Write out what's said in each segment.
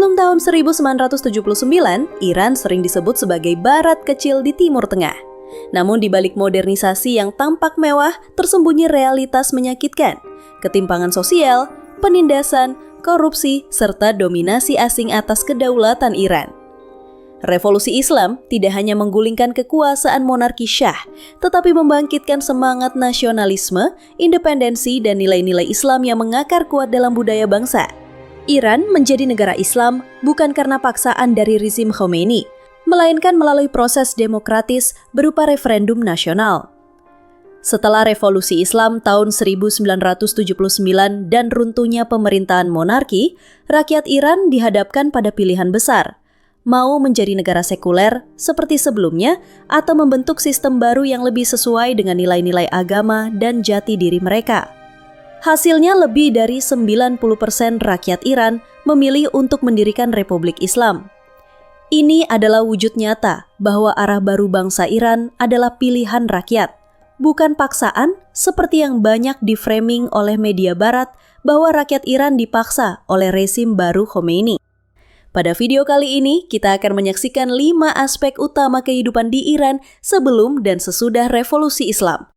Sebelum tahun 1979, Iran sering disebut sebagai barat kecil di Timur Tengah. Namun di balik modernisasi yang tampak mewah, tersembunyi realitas menyakitkan, ketimpangan sosial, penindasan, korupsi, serta dominasi asing atas kedaulatan Iran. Revolusi Islam tidak hanya menggulingkan kekuasaan monarki Syah, tetapi membangkitkan semangat nasionalisme, independensi, dan nilai-nilai Islam yang mengakar kuat dalam budaya bangsa. Iran menjadi negara Islam bukan karena paksaan dari rezim Khomeini, melainkan melalui proses demokratis berupa referendum nasional. Setelah revolusi Islam tahun 1979 dan runtuhnya pemerintahan monarki, rakyat Iran dihadapkan pada pilihan besar. Mau menjadi negara sekuler seperti sebelumnya atau membentuk sistem baru yang lebih sesuai dengan nilai-nilai agama dan jati diri mereka. Hasilnya lebih dari 90% rakyat Iran memilih untuk mendirikan Republik Islam. Ini adalah wujud nyata bahwa arah baru bangsa Iran adalah pilihan rakyat, bukan paksaan seperti yang banyak diframing oleh media barat bahwa rakyat Iran dipaksa oleh rezim baru Khomeini. Pada video kali ini, kita akan menyaksikan 5 aspek utama kehidupan di Iran sebelum dan sesudah revolusi Islam.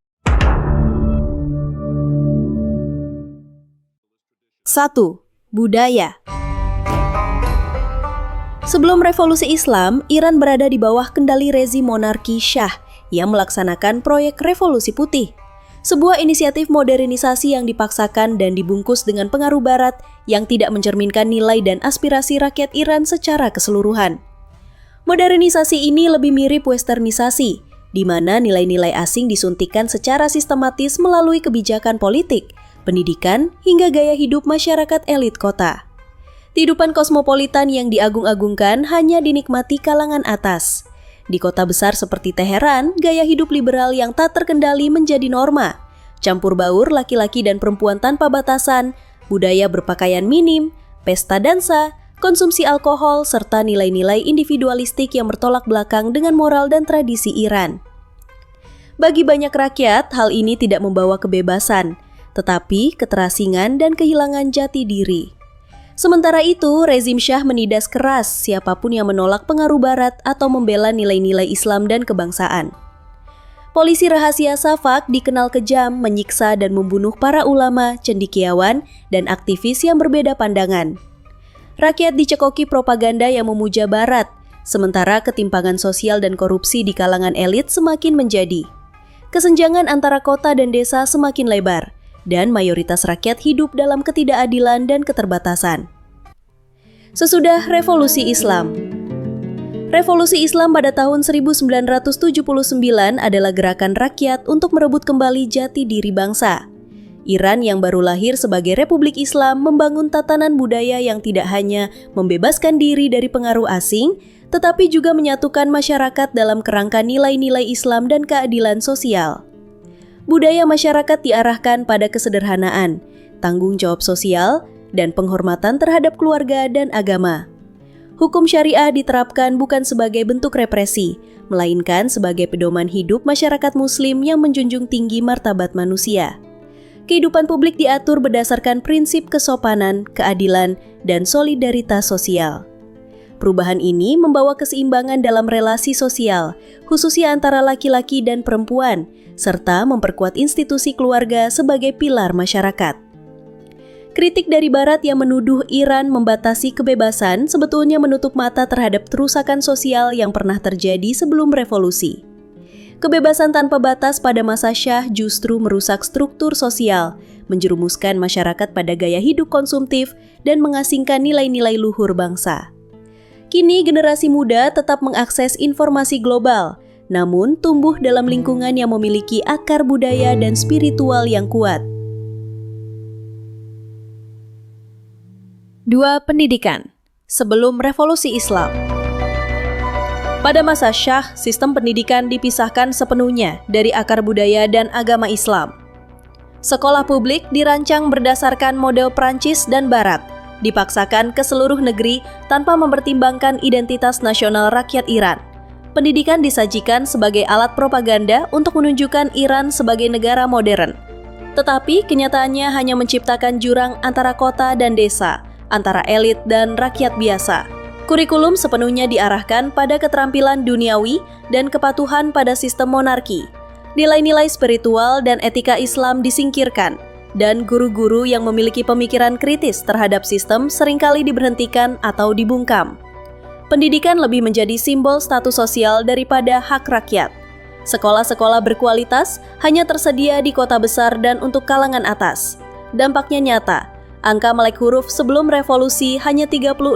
1. Budaya. Sebelum revolusi Islam, Iran berada di bawah kendali rezim monarki Syah yang melaksanakan proyek Revolusi Putih, sebuah inisiatif modernisasi yang dipaksakan dan dibungkus dengan pengaruh barat yang tidak mencerminkan nilai dan aspirasi rakyat Iran secara keseluruhan. Modernisasi ini lebih mirip westernisasi, di mana nilai-nilai asing disuntikan secara sistematis melalui kebijakan politik, pendidikan, hingga gaya hidup masyarakat elit kota. Kehidupan kosmopolitan yang diagung-agungkan hanya dinikmati kalangan atas. Di kota besar seperti Teheran, gaya hidup liberal yang tak terkendali menjadi norma. Campur baur laki-laki dan perempuan tanpa batasan, budaya berpakaian minim, pesta dansa, konsumsi alkohol, serta nilai-nilai individualistik yang bertolak belakang dengan moral dan tradisi Iran. Bagi banyak rakyat, hal ini tidak membawa kebebasan, tetapi keterasingan dan kehilangan jati diri. Sementara itu, rezim Syah menindas keras siapapun yang menolak pengaruh barat atau membela nilai-nilai Islam dan kebangsaan. Polisi rahasia Safak dikenal kejam, menyiksa dan membunuh para ulama, cendekiawan, dan aktivis yang berbeda pandangan. Rakyat dicekoki propaganda yang memuja barat, sementara ketimpangan sosial dan korupsi di kalangan elit semakin menjadi. Kesenjangan antara kota dan desa semakin lebar, dan mayoritas rakyat hidup dalam ketidakadilan dan keterbatasan. Sesudah revolusi Islam. Revolusi Islam pada tahun 1979 adalah gerakan rakyat untuk merebut kembali jati diri bangsa. Iran yang baru lahir sebagai Republik Islam membangun tatanan budaya yang tidak hanya membebaskan diri dari pengaruh asing, tetapi juga menyatukan masyarakat dalam kerangka nilai-nilai Islam dan keadilan sosial. Budaya masyarakat diarahkan pada kesederhanaan, tanggung jawab sosial, dan penghormatan terhadap keluarga dan agama. Hukum syariah diterapkan bukan sebagai bentuk represi, melainkan sebagai pedoman hidup masyarakat Muslim yang menjunjung tinggi martabat manusia. Kehidupan publik diatur berdasarkan prinsip kesopanan, keadilan, dan solidaritas sosial. Perubahan ini membawa keseimbangan dalam relasi sosial, khususnya antara laki-laki dan perempuan, serta memperkuat institusi keluarga sebagai pilar masyarakat. Kritik dari Barat yang menuduh Iran membatasi kebebasan sebetulnya menutup mata terhadap kerusakan sosial yang pernah terjadi sebelum revolusi. Kebebasan tanpa batas pada masa Syah justru merusak struktur sosial, menjerumuskan masyarakat pada gaya hidup konsumtif, dan mengasingkan nilai-nilai luhur bangsa. Kini generasi muda tetap mengakses informasi global, namun tumbuh dalam lingkungan yang memiliki akar budaya dan spiritual yang kuat. 2. Pendidikan. Sebelum revolusi Islam. Pada masa Syah, sistem pendidikan dipisahkan sepenuhnya dari akar budaya dan agama Islam. Sekolah publik dirancang berdasarkan model Prancis dan Barat, dipaksakan ke seluruh negeri tanpa mempertimbangkan identitas nasional rakyat Iran. Pendidikan disajikan sebagai alat propaganda untuk menunjukkan Iran sebagai negara modern. Tetapi kenyataannya hanya menciptakan jurang antara kota dan desa, antara elit dan rakyat biasa. Kurikulum sepenuhnya diarahkan pada keterampilan duniawi dan kepatuhan pada sistem monarki. Nilai-nilai spiritual dan etika Islam disingkirkan, dan guru-guru yang memiliki pemikiran kritis terhadap sistem seringkali diberhentikan atau dibungkam. Pendidikan lebih menjadi simbol status sosial daripada hak rakyat. Sekolah-sekolah berkualitas hanya tersedia di kota besar dan untuk kalangan atas. Dampaknya nyata, angka melek huruf sebelum revolusi hanya 36,5%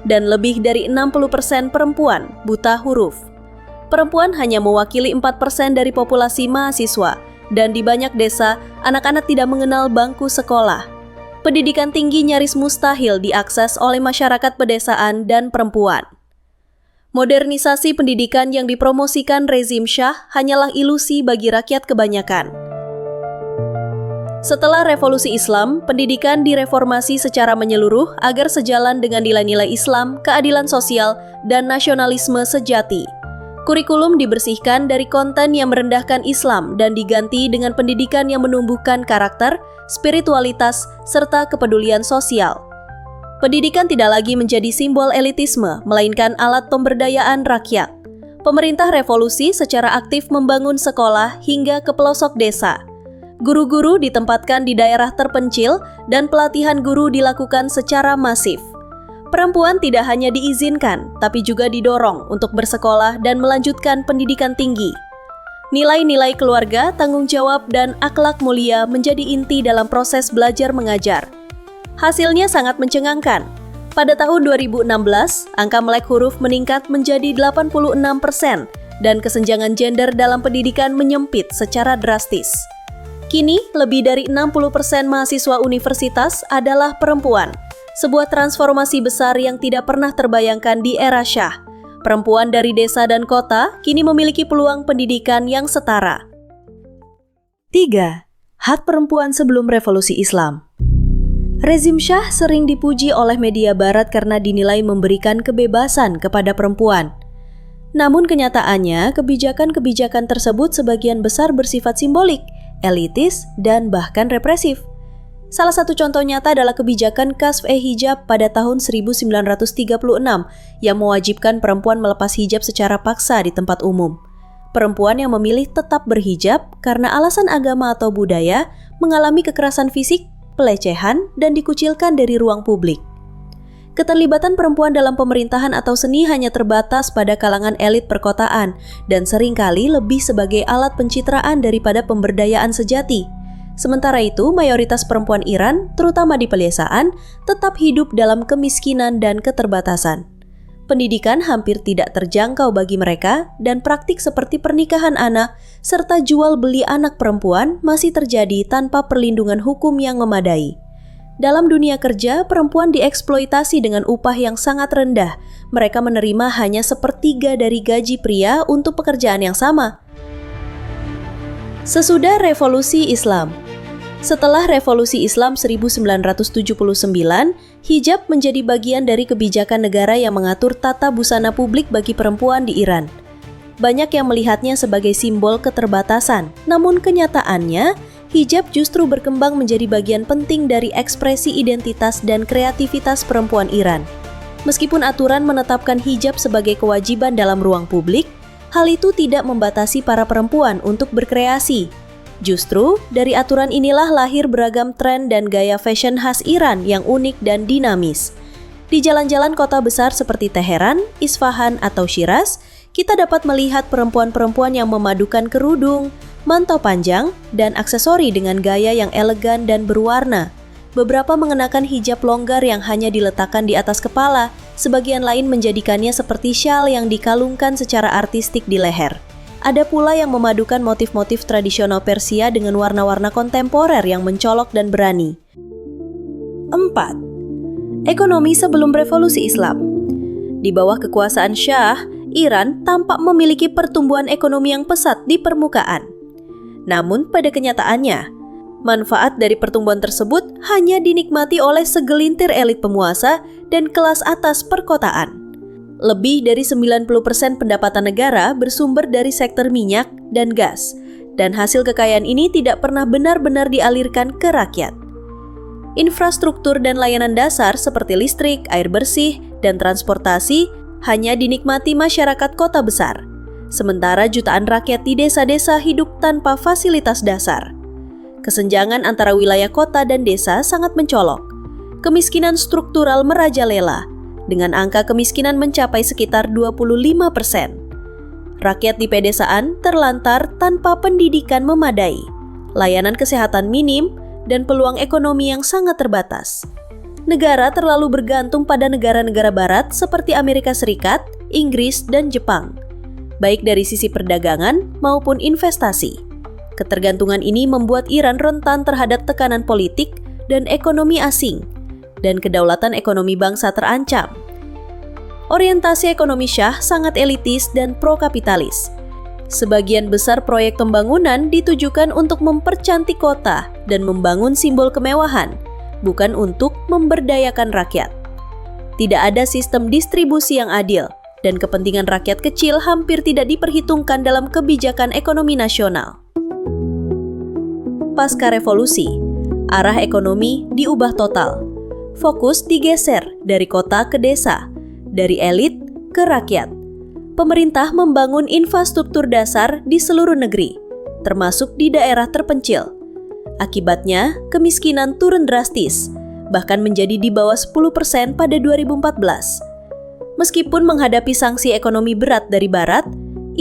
dan lebih dari 60% perempuan buta huruf. Perempuan hanya mewakili 4% dari populasi mahasiswa, dan di banyak desa, anak-anak tidak mengenal bangku sekolah. Pendidikan tinggi nyaris mustahil diakses oleh masyarakat pedesaan dan perempuan. Modernisasi pendidikan yang dipromosikan rezim Syah hanyalah ilusi bagi rakyat kebanyakan. Setelah revolusi Islam, pendidikan direformasi secara menyeluruh agar sejalan dengan nilai-nilai Islam, keadilan sosial, dan nasionalisme sejati. Kurikulum dibersihkan dari konten yang merendahkan Islam dan diganti dengan pendidikan yang menumbuhkan karakter, spiritualitas, serta kepedulian sosial. Pendidikan tidak lagi menjadi simbol elitisme, melainkan alat pemberdayaan rakyat. Pemerintah revolusi secara aktif membangun sekolah hingga ke pelosok desa. Guru-guru ditempatkan di daerah terpencil dan pelatihan guru dilakukan secara masif. Perempuan tidak hanya diizinkan, tapi juga didorong untuk bersekolah dan melanjutkan pendidikan tinggi. Nilai-nilai keluarga, tanggung jawab, dan akhlak mulia menjadi inti dalam proses belajar mengajar. Hasilnya sangat mencengangkan. Pada tahun 2016, angka melek huruf meningkat menjadi 86% dan kesenjangan gender dalam pendidikan menyempit secara drastis. Kini, lebih dari 60% mahasiswa universitas adalah perempuan. Sebuah transformasi besar yang tidak pernah terbayangkan di era Syah. Perempuan dari desa dan kota kini memiliki peluang pendidikan yang setara. 3. Hak perempuan sebelum revolusi Islam. Rezim Syah sering dipuji oleh media barat karena dinilai memberikan kebebasan kepada perempuan. Namun kenyataannya, kebijakan-kebijakan tersebut sebagian besar bersifat simbolik, elitis, dan bahkan represif. Salah satu contoh nyata adalah kebijakan Kasf-e-Hijab pada tahun 1936 yang mewajibkan perempuan melepas hijab secara paksa di tempat umum. Perempuan yang memilih tetap berhijab karena alasan agama atau budaya mengalami kekerasan fisik, pelecehan, dan dikucilkan dari ruang publik. Keterlibatan perempuan dalam pemerintahan atau seni hanya terbatas pada kalangan elit perkotaan dan seringkali lebih sebagai alat pencitraan daripada pemberdayaan sejati. Sementara itu, mayoritas perempuan Iran, terutama di pedesaan, tetap hidup dalam kemiskinan dan keterbatasan. Pendidikan hampir tidak terjangkau bagi mereka, dan praktik seperti pernikahan anak serta jual beli anak perempuan masih terjadi tanpa perlindungan hukum yang memadai. Dalam dunia kerja, perempuan dieksploitasi dengan upah yang sangat rendah. Mereka menerima hanya sepertiga dari gaji pria untuk pekerjaan yang sama. Sesudah revolusi Islam. Setelah revolusi Islam 1979, hijab menjadi bagian dari kebijakan negara yang mengatur tata busana publik bagi perempuan di Iran. Banyak yang melihatnya sebagai simbol keterbatasan, namun kenyataannya, hijab justru berkembang menjadi bagian penting dari ekspresi identitas dan kreativitas perempuan Iran. Meskipun aturan menetapkan hijab sebagai kewajiban dalam ruang publik, hal itu tidak membatasi para perempuan untuk berkreasi. Justru, dari aturan inilah lahir beragam tren dan gaya fashion khas Iran yang unik dan dinamis. Di jalan-jalan kota besar seperti Teheran, Isfahan, atau Shiraz, kita dapat melihat perempuan-perempuan yang memadukan kerudung, mantau panjang, dan aksesori dengan gaya yang elegan dan berwarna. Beberapa mengenakan hijab longgar yang hanya diletakkan di atas kepala, sebagian lain menjadikannya seperti syal yang dikalungkan secara artistik di leher. Ada pula yang memadukan motif-motif tradisional Persia dengan warna-warna kontemporer yang mencolok dan berani. 4. Ekonomi sebelum revolusi Islam. Di bawah kekuasaan Syah, Iran tampak memiliki pertumbuhan ekonomi yang pesat di permukaan. Namun pada kenyataannya, manfaat dari pertumbuhan tersebut hanya dinikmati oleh segelintir elit penguasa dan kelas atas perkotaan. Lebih dari 90% pendapatan negara bersumber dari sektor minyak dan gas, dan hasil kekayaan ini tidak pernah benar-benar dialirkan ke rakyat. Infrastruktur dan layanan dasar seperti listrik, air bersih, dan transportasi hanya dinikmati masyarakat kota besar, sementara jutaan rakyat di desa-desa hidup tanpa fasilitas dasar. Kesenjangan antara wilayah kota dan desa sangat mencolok. Kemiskinan struktural merajalela, dengan angka kemiskinan mencapai sekitar 25%. Rakyat di pedesaan terlantar tanpa pendidikan memadai, layanan kesehatan minim, dan peluang ekonomi yang sangat terbatas. Negara terlalu bergantung pada negara-negara barat seperti Amerika Serikat, Inggris, dan Jepang, baik dari sisi perdagangan maupun investasi. Ketergantungan ini membuat Iran rentan terhadap tekanan politik dan ekonomi asing, dan kedaulatan ekonomi bangsa terancam. Orientasi ekonomi Shah sangat elitis dan pro-kapitalis. Sebagian besar proyek pembangunan ditujukan untuk mempercantik kota dan membangun simbol kemewahan, bukan untuk memberdayakan rakyat. Tidak ada sistem distribusi yang adil, dan kepentingan rakyat kecil hampir tidak diperhitungkan dalam kebijakan ekonomi nasional. Pasca revolusi, arah ekonomi diubah total. Fokus digeser dari kota ke desa, dari elit ke rakyat. Pemerintah membangun infrastruktur dasar di seluruh negeri, termasuk di daerah terpencil. Akibatnya, kemiskinan turun drastis, bahkan menjadi di bawah 10% pada 2014. Meskipun menghadapi sanksi ekonomi berat dari Barat,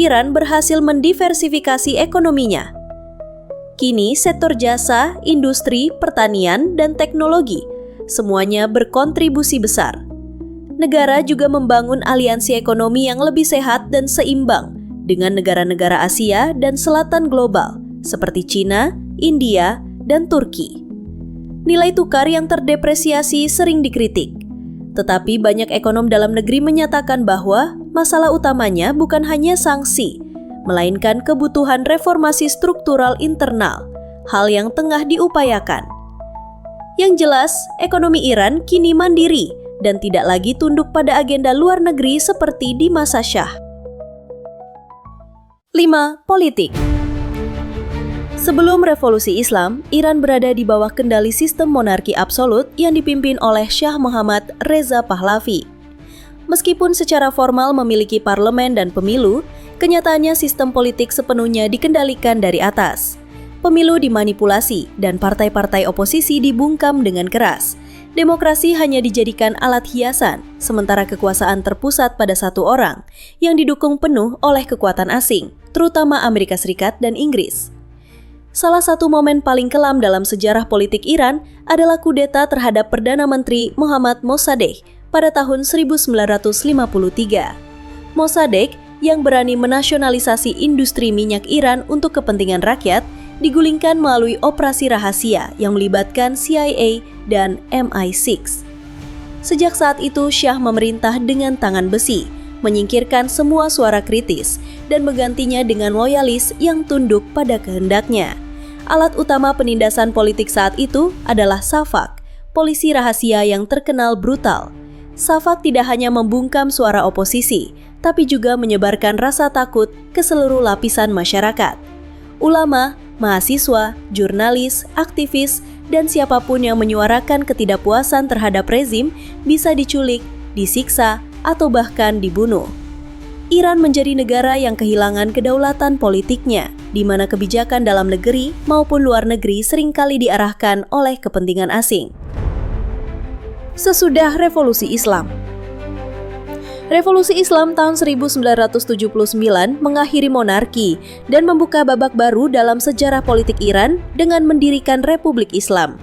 Iran berhasil mendiversifikasi ekonominya. Kini, sektor jasa, industri, pertanian, dan teknologi semuanya berkontribusi besar. Negara juga membangun aliansi ekonomi yang lebih sehat dan seimbang dengan negara-negara Asia dan Selatan global seperti Cina, India, dan Turki. Nilai tukar yang terdepresiasi sering dikritik, tetapi banyak ekonom dalam negeri menyatakan bahwa masalah utamanya bukan hanya sanksi, melainkan kebutuhan reformasi struktural internal, hal yang tengah diupayakan. Yang jelas, ekonomi Iran kini mandiri dan tidak lagi tunduk pada agenda luar negeri seperti di masa Shah. 5. Politik. Sebelum revolusi Islam, Iran berada di bawah kendali sistem monarki absolut yang dipimpin oleh Shah Muhammad Reza Pahlavi. Meskipun secara formal memiliki parlemen dan pemilu, kenyataannya sistem politik sepenuhnya dikendalikan dari atas. Pemilu dimanipulasi dan partai-partai oposisi dibungkam dengan keras. Demokrasi hanya dijadikan alat hiasan, sementara kekuasaan terpusat pada satu orang yang didukung penuh oleh kekuatan asing, terutama Amerika Serikat dan Inggris. Salah satu momen paling kelam dalam sejarah politik Iran adalah kudeta terhadap Perdana Menteri Mohammad Mossadegh pada tahun 1953. Mossadegh yang berani menasionalisasi industri minyak Iran untuk kepentingan rakyat digulingkan melalui operasi rahasia yang melibatkan CIA dan MI6. Sejak saat itu, Shah memerintah dengan tangan besi, menyingkirkan semua suara kritis, dan menggantinya dengan loyalis yang tunduk pada kehendaknya. Alat utama penindasan politik saat itu adalah Safak, polisi rahasia yang terkenal brutal. Safak tidak hanya membungkam suara oposisi, tapi juga menyebarkan rasa takut ke seluruh lapisan masyarakat. Ulama, mahasiswa, jurnalis, aktivis, dan siapapun yang menyuarakan ketidakpuasan terhadap rezim bisa diculik, disiksa, atau bahkan dibunuh. Iran menjadi negara yang kehilangan kedaulatan politiknya, di mana kebijakan dalam negeri maupun luar negeri seringkali diarahkan oleh kepentingan asing. Sesudah Revolusi Islam. Revolusi Islam tahun 1979 mengakhiri monarki dan membuka babak baru dalam sejarah politik Iran dengan mendirikan Republik Islam.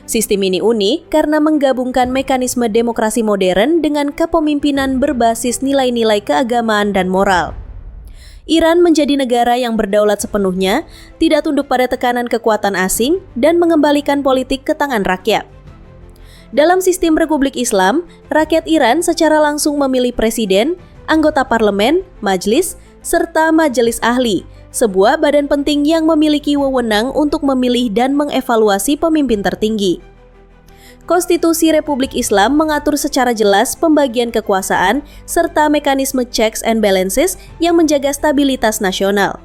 Sistem ini unik karena menggabungkan mekanisme demokrasi modern dengan kepemimpinan berbasis nilai-nilai keagamaan dan moral. Iran menjadi negara yang berdaulat sepenuhnya, tidak tunduk pada tekanan kekuatan asing, dan mengembalikan politik ke tangan rakyat. Dalam sistem Republik Islam, rakyat Iran secara langsung memilih presiden, anggota parlemen, majelis, serta majelis ahli, sebuah badan penting yang memiliki wewenang untuk memilih dan mengevaluasi pemimpin tertinggi. Konstitusi Republik Islam mengatur secara jelas pembagian kekuasaan serta mekanisme checks and balances yang menjaga stabilitas nasional.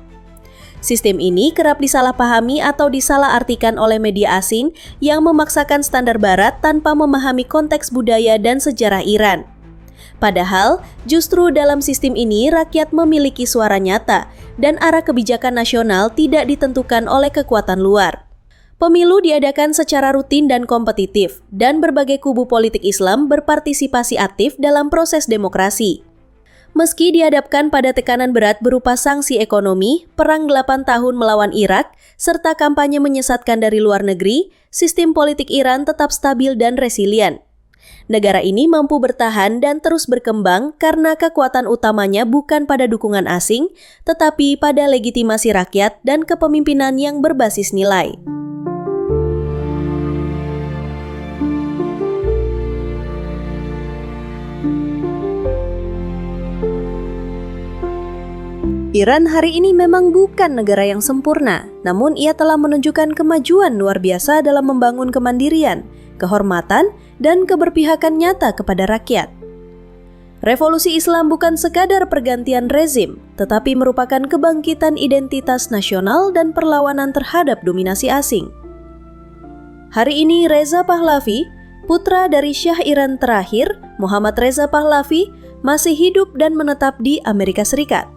Sistem ini kerap disalahpahami atau disalahartikan oleh media asing yang memaksakan standar barat tanpa memahami konteks budaya dan sejarah Iran. Padahal, justru dalam sistem ini rakyat memiliki suara nyata dan arah kebijakan nasional tidak ditentukan oleh kekuatan luar. Pemilu diadakan secara rutin dan kompetitif, dan berbagai kubu politik Islam berpartisipasi aktif dalam proses demokrasi. Meski dihadapkan pada tekanan berat berupa sanksi ekonomi, perang 8 tahun melawan Irak, serta kampanye menyesatkan dari luar negeri, sistem politik Iran tetap stabil dan resilient. Negara ini mampu bertahan dan terus berkembang karena kekuatan utamanya bukan pada dukungan asing, tetapi pada legitimasi rakyat dan kepemimpinan yang berbasis nilai. Iran hari ini memang bukan negara yang sempurna, namun ia telah menunjukkan kemajuan luar biasa dalam membangun kemandirian, kehormatan, dan keberpihakan nyata kepada rakyat. Revolusi Islam bukan sekadar pergantian rezim, tetapi merupakan kebangkitan identitas nasional dan perlawanan terhadap dominasi asing. Hari ini Reza Pahlavi, putra dari Syah Iran terakhir, Muhammad Reza Pahlavi, masih hidup dan menetap di Amerika Serikat.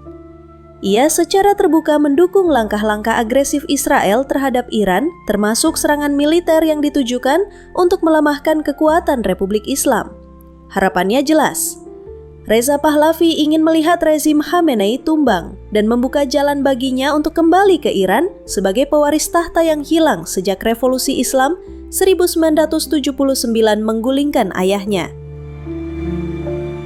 Ia secara terbuka mendukung langkah-langkah agresif Israel terhadap Iran, termasuk serangan militer yang ditujukan untuk melemahkan kekuatan Republik Islam. Harapannya jelas. Reza Pahlavi ingin melihat rezim Khamenei tumbang dan membuka jalan baginya untuk kembali ke Iran sebagai pewaris tahta yang hilang sejak Revolusi Islam 1979 menggulingkan ayahnya.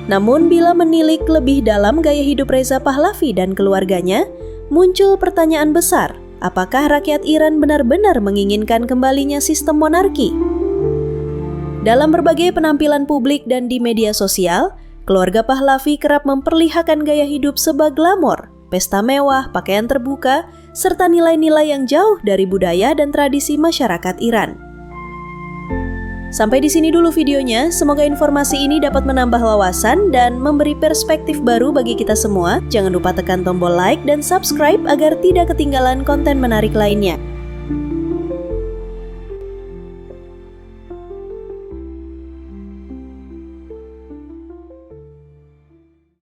Namun bila menilik lebih dalam gaya hidup Reza Pahlavi dan keluarganya, muncul pertanyaan besar, apakah rakyat Iran benar-benar menginginkan kembalinya sistem monarki? Dalam berbagai penampilan publik dan di media sosial, keluarga Pahlavi kerap memperlihatkan gaya hidup serba glamor, pesta mewah, pakaian terbuka, serta nilai-nilai yang jauh dari budaya dan tradisi masyarakat Iran. Sampai di sini dulu videonya, semoga informasi ini dapat menambah wawasan dan memberi perspektif baru bagi kita semua. Jangan lupa tekan tombol like dan subscribe agar tidak ketinggalan konten menarik lainnya.